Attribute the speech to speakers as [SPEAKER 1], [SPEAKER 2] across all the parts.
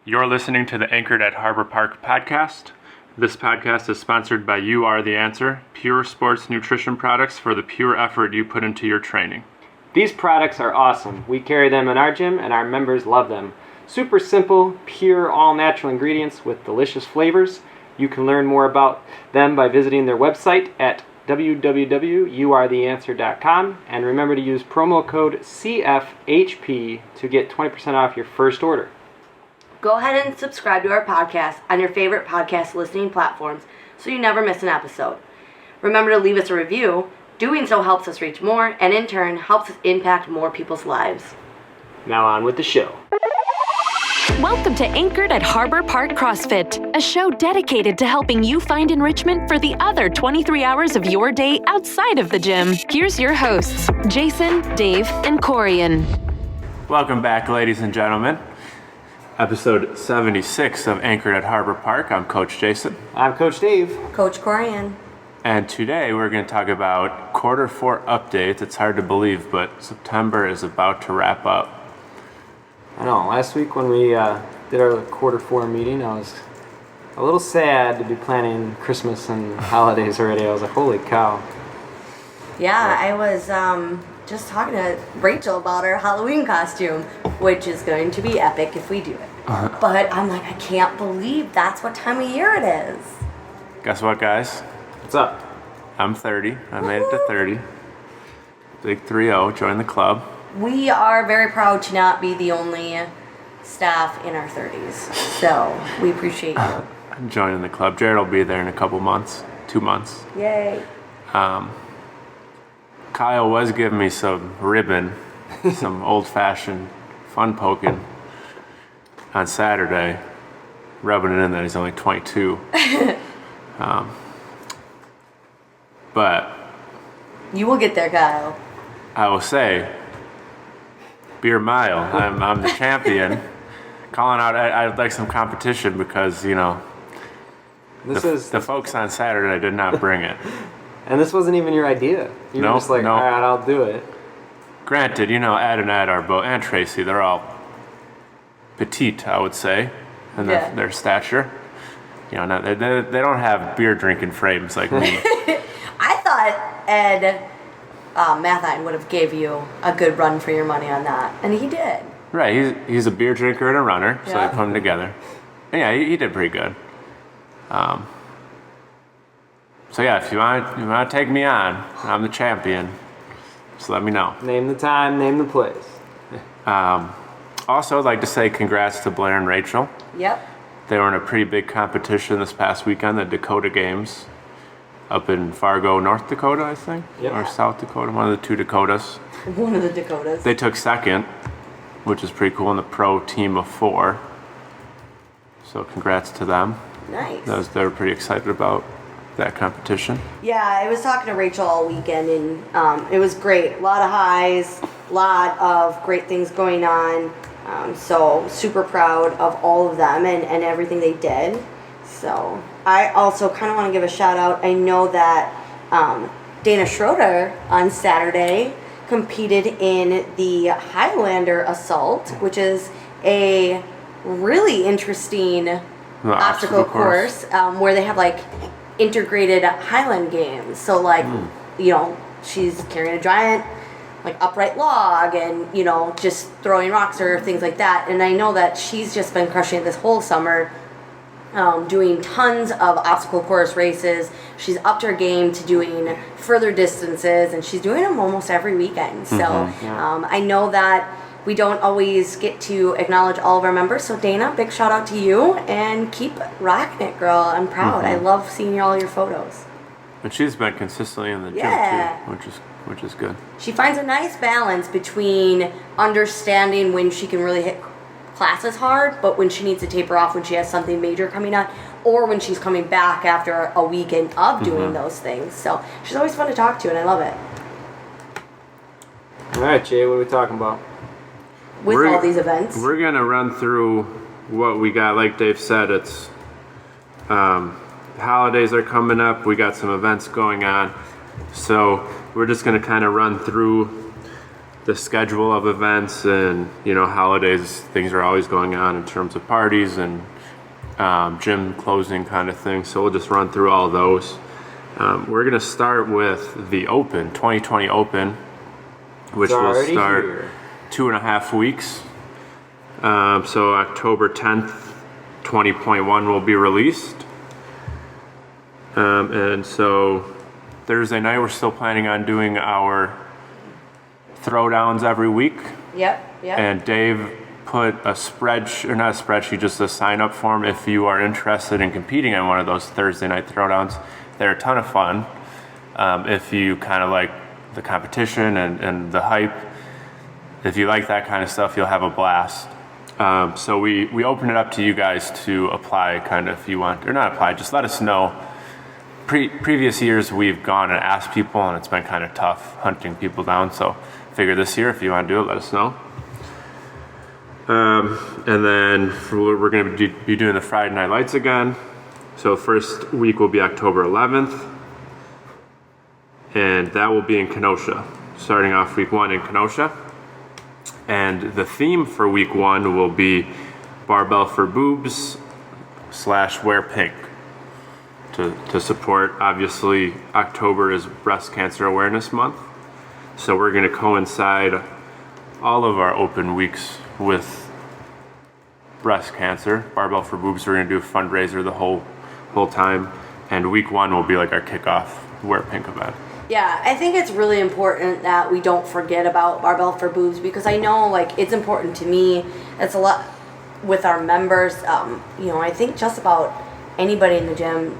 [SPEAKER 1] You're listening to the Anchored at Harbor Park podcast. This podcast is sponsored by You Are the Answer, pure sports nutrition products for the pure effort you put into your training.
[SPEAKER 2] These products are awesome. We carry them in our gym and our members love them. Super simple, pure, all-natural ingredients with delicious flavors. You can learn more about them by visiting their website at www.youaretheanswer.com, and remember to use promo code CFHP to get 20% off your first order.
[SPEAKER 3] Go ahead and subscribe to our podcast on your favorite podcast listening platforms so you never miss an episode. Remember to leave us a review. Doing so helps us reach more and in turn helps us impact more people's lives.
[SPEAKER 2] Now on with the show.
[SPEAKER 4] Welcome to Anchored at Harbor Park CrossFit, a show dedicated to helping you find enrichment for the other 23 hours of your day outside of the gym. Here's your hosts, Jason, Dave, and Corian.
[SPEAKER 1] Welcome back, ladies and gentlemen. Episode 76 of Anchored at Harbor Park. I'm Coach Jason.
[SPEAKER 2] I'm Coach Dave.
[SPEAKER 3] Coach Corian.
[SPEAKER 1] And today we're going to talk about Q4 updates. It's hard to believe, but September is about to wrap up.
[SPEAKER 2] I know, last week when we did our Q4 meeting, I was a little sad to be planning Christmas and holidays already. I was like, holy cow.
[SPEAKER 3] Yeah, I was just talking to Rachel about our Halloween costume, which is going to be epic if we do it. But I'm like, I can't believe that's what time of year it is.
[SPEAKER 1] Guess what, guys?
[SPEAKER 2] What's up?
[SPEAKER 1] I'm 30. I made it to 30. Big 3-0. Join the club.
[SPEAKER 3] We are very proud to not be the only staff in our 30s. So we appreciate you.
[SPEAKER 1] I'm joining the club. Jared will be there in a couple months. 2 months.
[SPEAKER 3] Yay.
[SPEAKER 1] Kyle was giving me some ribbon, some old-fashioned fun poking on Saturday, rubbing it in that he's only 22. But
[SPEAKER 3] You will get there, Kyle.
[SPEAKER 1] I will say, beer mile, I'm the champion. Calling out, I'd like some competition because, you know, the folks on Saturday did not bring it.
[SPEAKER 2] And this wasn't even your idea. You were just like, all right, I'll do it.
[SPEAKER 1] Granted, you know, Ed and Ed are both, and Tracy, they're all petite, I would say, in their stature. You know, they don't have beer drinking frames like me.
[SPEAKER 3] I thought Ed Mathine would have gave you a good run for your money on that, and he did.
[SPEAKER 1] Right, he's a beer drinker and a runner, so they put them together. And yeah, he did pretty good. So yeah, if you want to take me on, I'm the champion. Just let me know.
[SPEAKER 2] Name the time, name the place.
[SPEAKER 1] Also, I'd like to say congrats to Blair and Rachel.
[SPEAKER 3] Yep.
[SPEAKER 1] They were in a pretty big competition this past weekend, the Dakota Games, up in Fargo, North Dakota, I think, or South Dakota, one of the two Dakotas.
[SPEAKER 3] One of the Dakotas.
[SPEAKER 1] They took second, which is pretty cool, in the pro team of 4. So congrats to them.
[SPEAKER 3] Nice.
[SPEAKER 1] They were pretty excited about that competition.
[SPEAKER 3] Yeah, I was talking to Rachel all weekend, and it was great. A lot of highs, a lot of great things going on. So super proud of all of them and everything they did. So I also kind of want to give a shout out. I know that Dana Schroeder on Saturday competed in the Highlander Assault, which is a really interesting obstacle course where they have like integrated Highland games. So like, you know, she's carrying a giant like upright log and, you know, just throwing rocks or things like that. And I know that she's just been crushing it this whole summer, doing tons of obstacle course races. She's upped her game to doing further distances, and she's doing them almost every weekend. So I know that we don't always get to acknowledge all of our members. So Dana, big shout out to you, and keep rocking it, girl. I'm proud. I love seeing all your photos.
[SPEAKER 1] But she's been consistently in the gym too, which is good.
[SPEAKER 3] She finds a nice balance between understanding when she can really hit classes hard, but when she needs to taper off when she has something major coming up, or when she's coming back after a weekend of doing those things. So she's always fun to talk to, and I love it.
[SPEAKER 2] All right, Jay, what are we talking about?
[SPEAKER 3] With all these events,
[SPEAKER 1] we're going to run through what we got. Like Dave said, it's holidays are coming up. We got some events going on. So we're just going to kind of run through the schedule of events and, holidays, things are always going on in terms of parties and gym closing kind of thing. So we'll just run through all of those. We're going to start with the Open, 2020 Open, which will start here. 2.5 weeks. So October 10th, 20.1 will be released. And so Thursday night, we're still planning on doing our throwdowns every week.
[SPEAKER 3] Yep.
[SPEAKER 1] And Dave put not a spreadsheet, just a sign-up form if you are interested in competing in one of those Thursday night throwdowns. They're a ton of fun. If you kind of like the competition and the hype, if you like that kind of stuff, you'll have a blast. So we open it up to you guys to apply, kind of, if you want, or not apply, just let us know. Previous years, we've gone and asked people, and it's been kind of tough hunting people down. So figure this year, if you want to do it, let us know. And then we're going to be doing the Friday Night Lights again. So first week will be October 11th, and that will be in Kenosha, starting off week 1 in Kenosha. And the theme for week 1 will be Barbell for Boobs / Wear Pink. To support, obviously, October is Breast Cancer Awareness Month. So we're going to coincide all of our open weeks with breast cancer. Barbell for Boobs, we're going to do a fundraiser the whole time. And week 1 will be like our kickoff Wear Pink event.
[SPEAKER 3] Yeah, I think it's really important that we don't forget about Barbell for Boobs, because I know, like, it's important to me. It's a lot with our members. I think just about anybody in the gym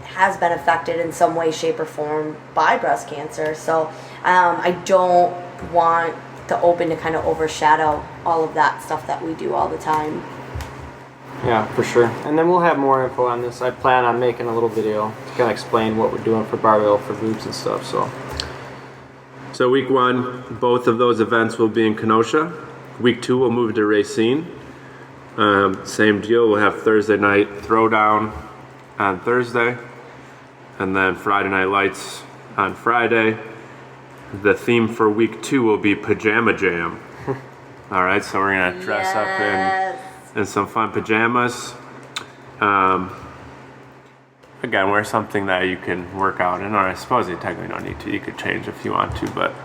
[SPEAKER 3] has been affected in some way, shape, or form by breast cancer. So I don't want the Open to kind of overshadow all of that stuff that we do all the time.
[SPEAKER 2] Yeah, for sure. And then we'll have more info on this. I plan on making a little video to kind of explain what we're doing for Barbell for Boobs and stuff.
[SPEAKER 1] So week 1, both of those events will be in Kenosha. Week 2, we'll move to Racine. Same deal. We'll have Thursday night throwdown on Thursday, and then Friday Night Lights on Friday. The theme for week 2 will be Pajama Jam. All right, so we're going to dress up in some fun pajamas. Again, wear something that you can work out in, or I suppose you technically don't need to. You could change if you want to, but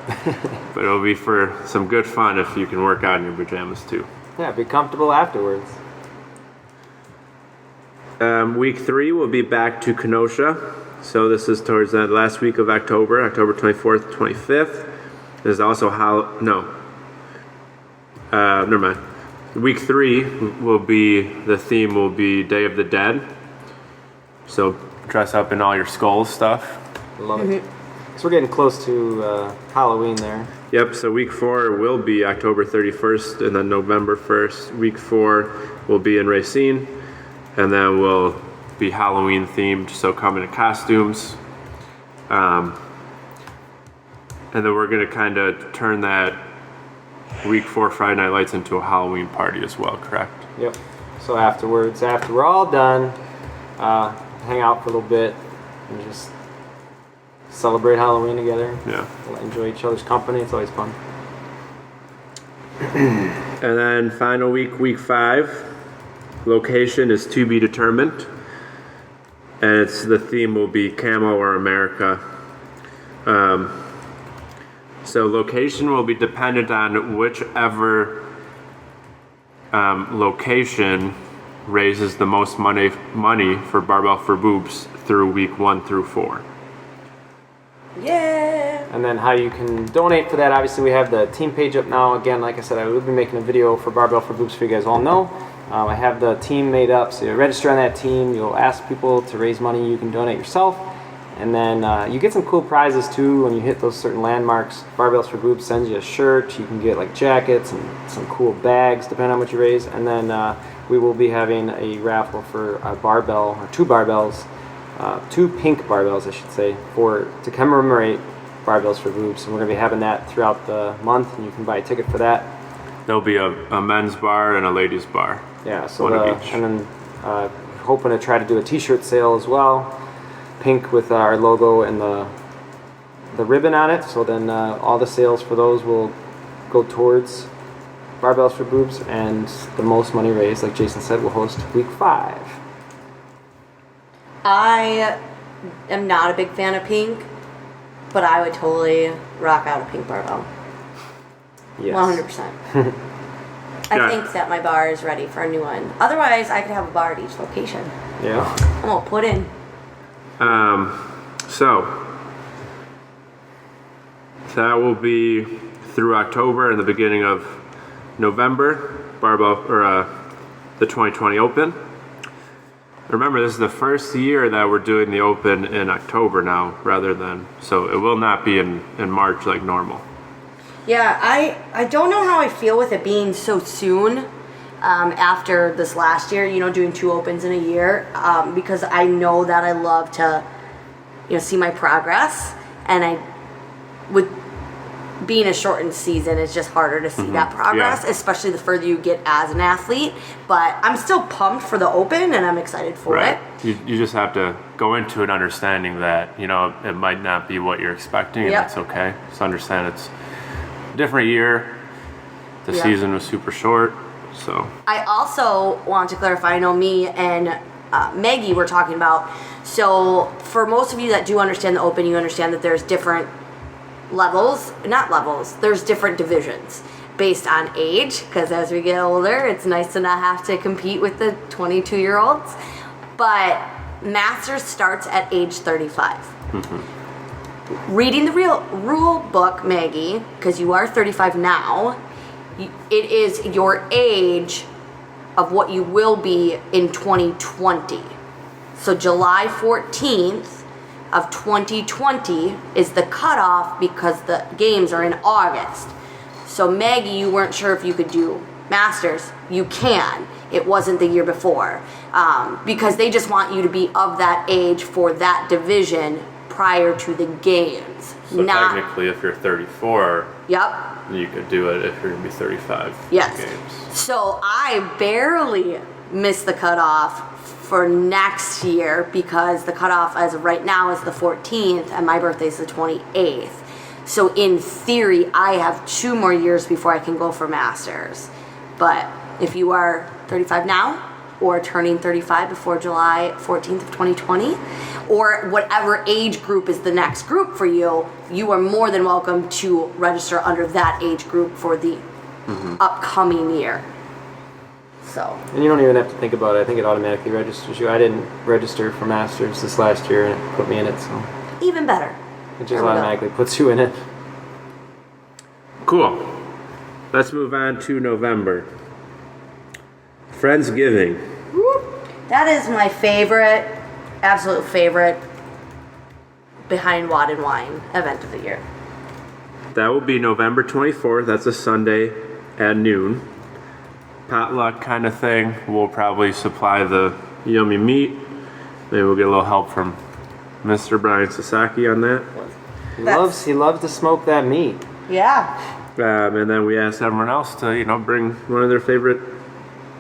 [SPEAKER 1] it'll be for some good fun if you can work out in your pajamas too.
[SPEAKER 2] Yeah, be comfortable afterwards.
[SPEAKER 1] Week 3 will be back to Kenosha. So this is towards the last week of October 24th, 25th. There's also never mind. Week 3 will be, the theme will be Day of the Dead. So dress up in all your skull stuff.
[SPEAKER 2] Love it. So we're getting close to Halloween there.
[SPEAKER 1] Yep, so week 4 will be October 31st and then November 1st. Week 4 will be in Racine, and then we'll be Halloween themed, so come in costumes. And then we're going to kind of turn that week 4 Friday Night Lights into a Halloween party as well, correct?
[SPEAKER 2] Yep. So afterwards, after we're all done, hang out for a little bit and just celebrate Halloween together.
[SPEAKER 1] Yeah.
[SPEAKER 2] Enjoy each other's company. It's always fun.
[SPEAKER 1] And then final week 5, location is to be determined. And the theme will be Camo or America. So location will be dependent on whichever location raises the most money for Barbell for Boobs through week 1 through 4.
[SPEAKER 3] Yeah.
[SPEAKER 2] And then how you can donate for that. Obviously, we have the team page up now. Again, like I said, I will be making a video for Barbell for Boobs for you guys all know. I have the team made up, so you register on that team. You'll ask people to raise money. You can donate yourself. And then you get some cool prizes too when you hit those certain landmarks. Barbells for Boobs sends you a shirt. You can get like jackets and some cool bags depending on what you raise. And then we will be having a raffle for a barbell, or 2 barbells, 2 pink barbells I should say, to commemorate Barbells for Boobs. And we're going to be having that throughout the month, and you can buy a ticket for that.
[SPEAKER 1] There'll be a men's bar and a ladies bar.
[SPEAKER 2] Yeah, so
[SPEAKER 1] one of each.
[SPEAKER 2] And then hoping to try to do a t-shirt sale as well. Pink with our logo and the ribbon on it. So then all the sales for those will go towards Barbells for Boobs, and the most money raised, like Jason said, will host week 5.
[SPEAKER 3] I am not a big fan of pink, but I would totally rock out a pink barbell.
[SPEAKER 2] Yes.
[SPEAKER 3] 100%. I think that my bar is ready for a new one. Otherwise, I could have a bar at each location.
[SPEAKER 2] Yeah.
[SPEAKER 3] I'm gonna put in.
[SPEAKER 1] So that will be through October and the beginning of November, Barbell or the 2020 Open. Remember, this is the first year that we're doing the Open in October now, rather than, so it will not be in March like normal.
[SPEAKER 3] Yeah, I don't know how I feel with it being so soon after this last year, doing 2 Opens in a year, because I know that I love to, see my progress, and with being a shortened season, it's just harder to see that progress, especially the further you get as an athlete. But I'm still pumped for the Open, and I'm excited for it.
[SPEAKER 1] You just have to go into it understanding that, it might not be what you're expecting, and that's okay. Just understand it's a different year. The season was super short, so. I
[SPEAKER 3] also want to clarify, I know me and Maggie were talking about, so for most of you that do understand the Open, you understand that there's different there's different divisions based on age, because as we get older, it's nice to not have to compete with the 22-year-olds. But Masters starts at age 35. Reading the real rule book, Maggie, because you are 35 now, it is your age of what you will be in 2020. So July 14th of 2020 is the cutoff, because the games are in August. So Maggie, you weren't sure if you could do Masters. You can. It wasn't the year before, because they just want you to be of that age for that division prior to the games.
[SPEAKER 1] So technically, if you're 34,
[SPEAKER 3] yep,
[SPEAKER 1] you could do it if you're going to be 35
[SPEAKER 3] yes.
[SPEAKER 1] games.
[SPEAKER 3] So I barely missed the cutoff for next year, because the cutoff as of right now is the 14th, and my birthday is the 28th. So in theory, I have 2 more years before I can go for Masters. But if you are 35 now, or turning 35 before July 14th of 2020, or whatever age group is the next group for you, you are more than welcome to register under that age group for the upcoming year. So.
[SPEAKER 2] And you don't even have to think about it. I think it automatically registers you. I didn't register for Masters this last year, and it put me in it, so.
[SPEAKER 3] Even better.
[SPEAKER 2] It just automatically puts you in it.
[SPEAKER 1] Cool. Let's move on to November. Friendsgiving.
[SPEAKER 3] That is my favorite, absolute favorite, behind Wad and Wine event of the year.
[SPEAKER 1] That will be November 24th. That's a Sunday at noon. Potluck kind of thing. We'll probably supply the yummy meat. Maybe we'll get a little help from Mr. Brian Sasaki on that.
[SPEAKER 2] He loves to smoke that meat.
[SPEAKER 3] Yeah.
[SPEAKER 1] And then we asked everyone else to, bring one of their favorite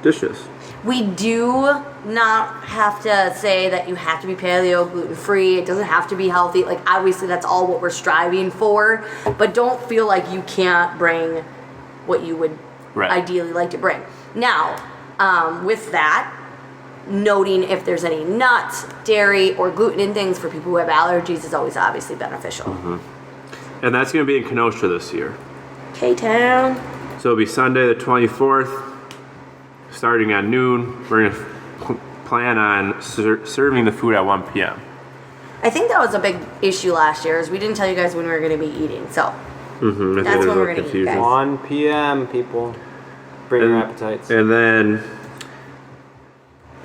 [SPEAKER 1] dishes.
[SPEAKER 3] We do not have to say that you have to be paleo, gluten-free. It doesn't have to be healthy. Like, obviously, that's all what we're striving for. But don't feel like you can't bring what you would ideally like to bring. Now, with that, noting if there's any nuts, dairy, or gluten in things for people who have allergies is always obviously beneficial.
[SPEAKER 1] And that's going to be in Kenosha this year.
[SPEAKER 3] K-Town.
[SPEAKER 1] So it'll be Sunday the 24th, starting at noon. We're going to plan on serving the food at 1 p.m.
[SPEAKER 3] I think that was a big issue last year, is we didn't tell you guys when we were going to be eating. So that's when we're going to eat, guys.
[SPEAKER 2] 1 p.m., people. Bring your appetites.
[SPEAKER 1] And then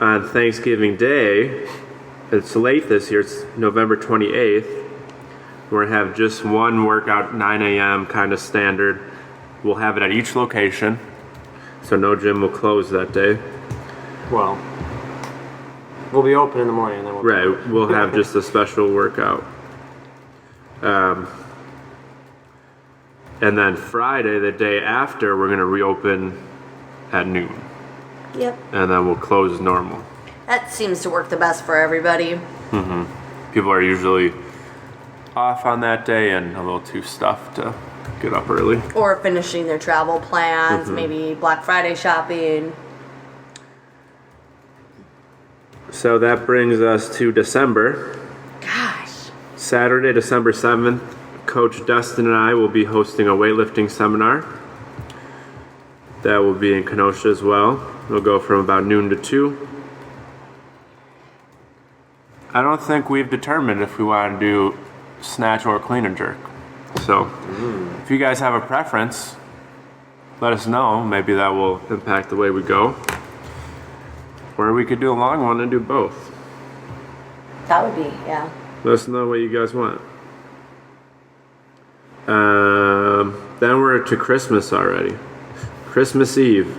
[SPEAKER 1] on Thanksgiving Day, it's late this year, it's November 28th. We're going to have just one workout, 9 a.m., kind of standard. We'll have it at each location, so no gym will close that day.
[SPEAKER 2] Well, we'll be open in the morning. And then
[SPEAKER 1] we'll have just a special workout. And then Friday, the day after, we're going to reopen at noon.
[SPEAKER 3] Yep.
[SPEAKER 1] And then we'll close normal.
[SPEAKER 3] That seems to work the best for everybody.
[SPEAKER 1] People are usually off on that day and a little too stuffed to get up early.
[SPEAKER 3] Or finishing their travel plans, maybe Black Friday shopping.
[SPEAKER 1] So that brings us to December.
[SPEAKER 3] Gosh.
[SPEAKER 1] Saturday, December 7th, Coach Dustin and I will be hosting a weightlifting seminar. That will be in Kenosha as well. It'll go from about noon to 2. I don't think we've determined if we want to do snatch or clean and jerk. So if you guys have a preference, let us know. Maybe that will impact the way we go. Or we could do a long one and do both.
[SPEAKER 3] That would be, yeah.
[SPEAKER 1] Let us know what you guys want. Then we're to Christmas already. Christmas Eve.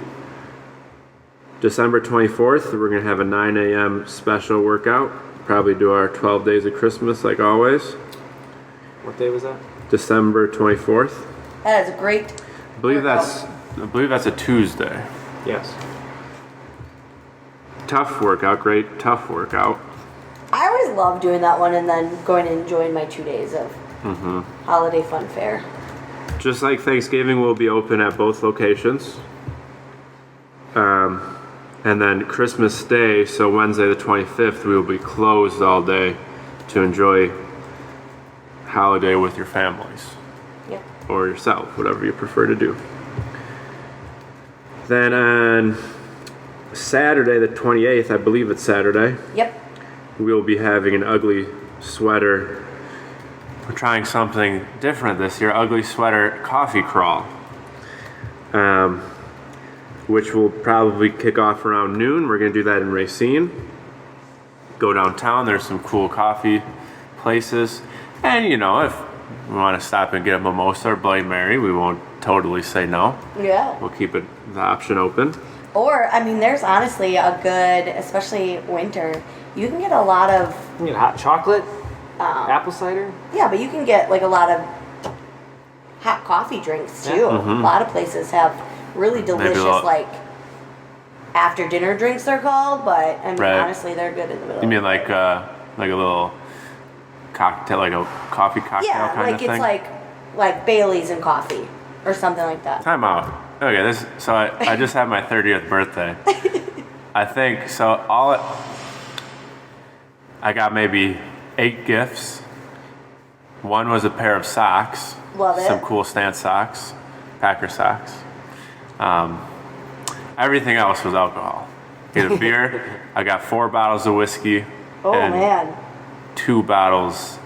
[SPEAKER 1] December 24th, we're going to have a 9 a.m. special workout. Probably do our 12 days of Christmas like always.
[SPEAKER 2] What day was that?
[SPEAKER 1] December 24th.
[SPEAKER 3] That is a great
[SPEAKER 1] I believe
[SPEAKER 3] workout.
[SPEAKER 1] that's a Tuesday.
[SPEAKER 2] Yes.
[SPEAKER 1] Tough workout, great tough workout.
[SPEAKER 3] I always love doing that one and then going and enjoying my 2 days of holiday fun fair.
[SPEAKER 1] Just like Thanksgiving, we'll be open at both locations. And then Christmas Day, so Wednesday the 25th, we will be closed all day to enjoy holiday with your families.
[SPEAKER 3] Yep.
[SPEAKER 1] Or yourself, whatever you prefer to do. Then on Saturday the 28th, I believe it's Saturday,
[SPEAKER 3] Yep.
[SPEAKER 1] we'll be having an ugly sweater. We're trying something different this year, ugly sweater coffee crawl. Which will probably kick off around noon. We're going to do that in Racine. Go downtown. There's some cool coffee places. And, you know, if we want to stop and get a mimosa or Bloody Mary, we won't totally say no.
[SPEAKER 3] Yeah.
[SPEAKER 1] We'll keep the option open.
[SPEAKER 3] Or, I mean, there's honestly a good, especially winter, you can get a lot of...
[SPEAKER 2] You get hot chocolate, apple cider.
[SPEAKER 3] Yeah, but you can get like a lot of hot coffee drinks too. A lot of places have really delicious like after dinner drinks they're called, but I mean honestly they're good in the middle.
[SPEAKER 1] You mean like a little cocktail, like a coffee cocktail kind of thing?
[SPEAKER 3] Yeah, like it's like Bailey's and coffee or something like that.
[SPEAKER 1] Time out. Okay, so I just had my 30th birthday. I think so. I got maybe 8 gifts. One was a pair of socks.
[SPEAKER 3] Love it.
[SPEAKER 1] Some cool Stance socks, Packer socks. Everything else was alcohol. Either beer. I got 4 bottles of whiskey.
[SPEAKER 3] Oh
[SPEAKER 1] and
[SPEAKER 3] man.
[SPEAKER 1] 2 bottles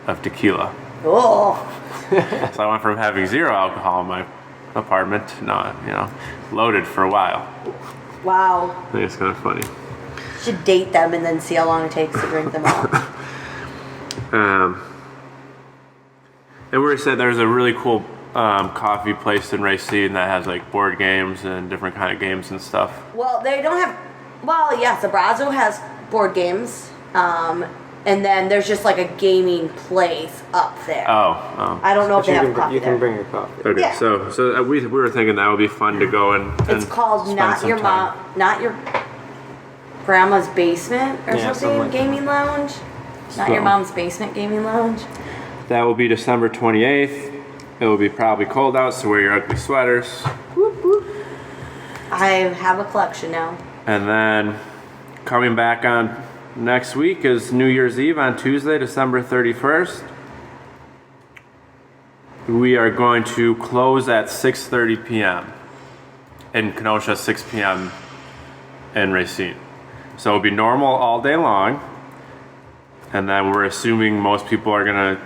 [SPEAKER 1] of tequila.
[SPEAKER 3] Oh.
[SPEAKER 1] So I went from having 0 alcohol in my apartment to loaded for a while.
[SPEAKER 3] Wow.
[SPEAKER 1] I think it's kind of funny.
[SPEAKER 3] Should date them and then see how long it takes to drink them all.
[SPEAKER 1] And we said there's a really cool coffee place in Racine that has like board games and different kind of games and stuff.
[SPEAKER 3] Well, they don't have. Well, yes, Abrazo has board games, and then there's just like a gaming place up there.
[SPEAKER 1] Oh.
[SPEAKER 3] I don't know if they have coffee
[SPEAKER 2] You
[SPEAKER 3] there.
[SPEAKER 2] can bring your coffee.
[SPEAKER 1] Okay,
[SPEAKER 3] Yeah.
[SPEAKER 1] so we were thinking that would be fun to go and
[SPEAKER 3] It's called
[SPEAKER 1] spend
[SPEAKER 3] not
[SPEAKER 1] some
[SPEAKER 3] your
[SPEAKER 1] time.
[SPEAKER 3] not your grandma's basement or
[SPEAKER 2] Yeah,
[SPEAKER 3] something.
[SPEAKER 2] something like that.
[SPEAKER 3] Gaming lounge. Not your
[SPEAKER 1] So-
[SPEAKER 3] mom's basement gaming lounge.
[SPEAKER 1] That will be December 28th. It will be probably cold out, so wear your ugly sweaters.
[SPEAKER 3] Whoop, whoop. I have a collection now.
[SPEAKER 1] And then coming back on next week is New Year's Eve on Tuesday, December 31st. We are going to close at 6:30 p.m. in Kenosha, 6 p.m. in Racine. So it'll be normal all day long. And then we're assuming most people are going to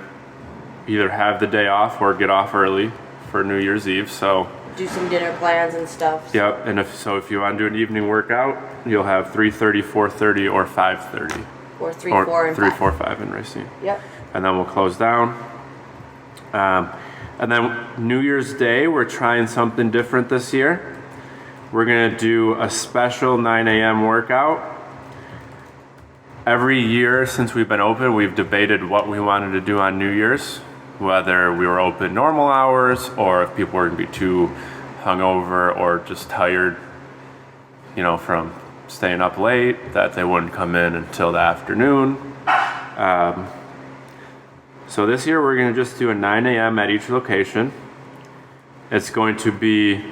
[SPEAKER 1] either have the day off or get off early for New Year's Eve. So
[SPEAKER 3] Do some dinner plans and stuff.
[SPEAKER 1] yep, and if you want to do an evening workout, you'll have 3:30, 4:30, or 5:30.
[SPEAKER 3] Or 3, 4, and
[SPEAKER 1] 3,
[SPEAKER 3] 5.
[SPEAKER 1] 4, 5 in Racine.
[SPEAKER 3] Yep.
[SPEAKER 1] And then we'll close down. And then New Year's Day, we're trying something different this year. We're going to do a special 9 a.m. workout. Every year since we've been open, we've debated what we wanted to do on New Year's, whether we were open normal hours or if people were going to be too hungover or just tired, from staying up late, that they wouldn't come in until the afternoon. So this year we're going to just do a 9 a.m. at each location. It's going to be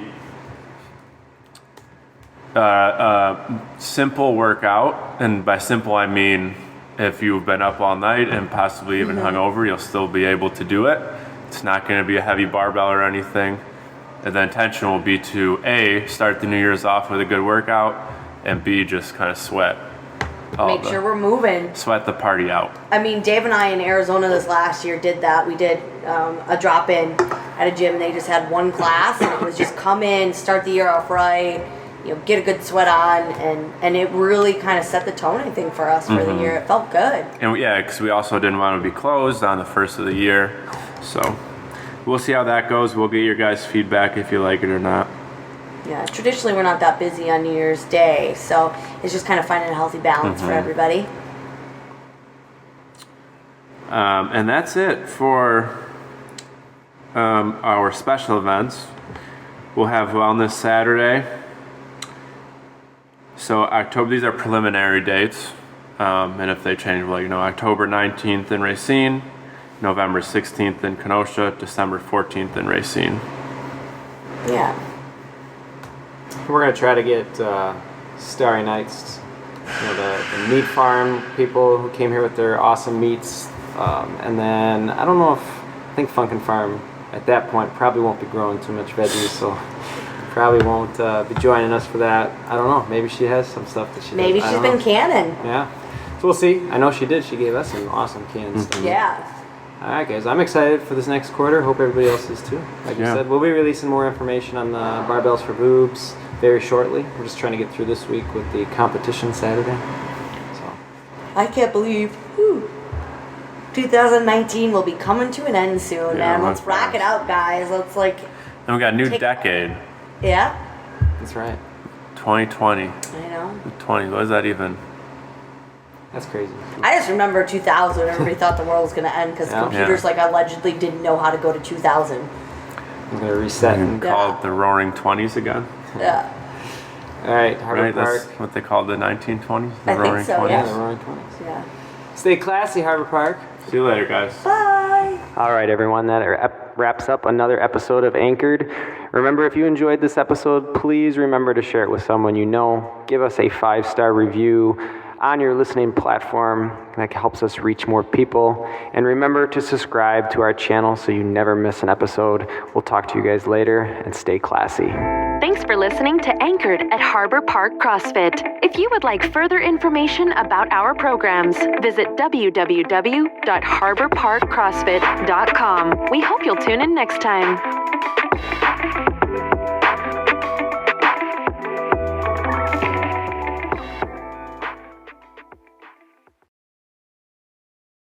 [SPEAKER 1] a simple workout, and by simple I mean if you've been up all night and possibly even hungover, you'll still be able to do it. It's not going to be a heavy barbell or anything. And the intention will be to A, start the New Year's off with a good workout, and B, just kind of sweat.
[SPEAKER 3] Make sure we're moving.
[SPEAKER 1] Sweat the party out.
[SPEAKER 3] I mean, Dave and I in Arizona this last year did that. We did a drop-in at a gym, and they just had one class, and it was just come in, start the year off right, get a good sweat on, and it really kind of set the tone, I think, for us for the year. It felt good.
[SPEAKER 1] And because we also didn't want to be closed on the first of the year. So we'll see how that goes. We'll get your guys' feedback if you like it or not.
[SPEAKER 3] Yeah, traditionally we're not that busy on New Year's Day, so it's just kind of finding a healthy balance for everybody.
[SPEAKER 1] And that's it for our special events. We'll have Wellness Saturday. So October, these are preliminary dates, and if they change, we'll let you know. October 19th in Racine, November 16th in Kenosha, December 14th in Racine.
[SPEAKER 3] Yeah.
[SPEAKER 2] We're going to try to get Starry Nights, the meat farm people who came here with their awesome meats. And then, I don't know I think Funkin' Farm at that point probably won't be growing too much veggies, so probably won't be joining us for that. I don't know. Maybe she has some stuff that she
[SPEAKER 3] Maybe
[SPEAKER 2] does.
[SPEAKER 3] she's been canning.
[SPEAKER 2] Yeah. So we'll see. I know she did. She gave us some awesome canned stuff.
[SPEAKER 3] Yeah.
[SPEAKER 2] All right, guys. I'm excited for this next quarter. Hope everybody else is too. Like you said, we'll be releasing more information on the barbells for boobs very shortly. We're just trying to get through this week with the competition Saturday. So
[SPEAKER 3] I can't believe 2019 will be coming to an end soon, man. Let's rock it out, guys. Let's
[SPEAKER 1] And we got a new decade.
[SPEAKER 3] Yeah.
[SPEAKER 2] that's right.
[SPEAKER 1] 2020.
[SPEAKER 3] I know.
[SPEAKER 1] 20. What is that even?
[SPEAKER 2] That's crazy.
[SPEAKER 3] I just remember 2000. Everybody thought the world was going to end because computers allegedly didn't know how to go to 2000.
[SPEAKER 2] I'm gonna reset and
[SPEAKER 1] call it the Roaring 20s again.
[SPEAKER 3] Yeah.
[SPEAKER 2] All right, Harbor Park.
[SPEAKER 1] That's what they called the 1920s. The
[SPEAKER 3] I think
[SPEAKER 1] Roaring
[SPEAKER 3] so,
[SPEAKER 1] 20s.
[SPEAKER 3] yeah.
[SPEAKER 2] The Roaring 20s.
[SPEAKER 3] Yeah.
[SPEAKER 2] Stay classy, Harbor Park.
[SPEAKER 1] See you later, guys.
[SPEAKER 3] Bye.
[SPEAKER 2] All right, everyone, that wraps up another episode of Anchored. Remember, if you enjoyed this episode, please remember to share it with someone you know. Give us a 5-star review on your listening platform. That helps us reach more people. And remember to subscribe to our channel so you never miss an episode. We'll talk to you guys later, and stay classy.
[SPEAKER 4] Thanks for listening to Anchored at Harbor Park CrossFit. If you would like further information about our programs, visit www.harborparkcrossfit.com. We hope you'll tune in next time.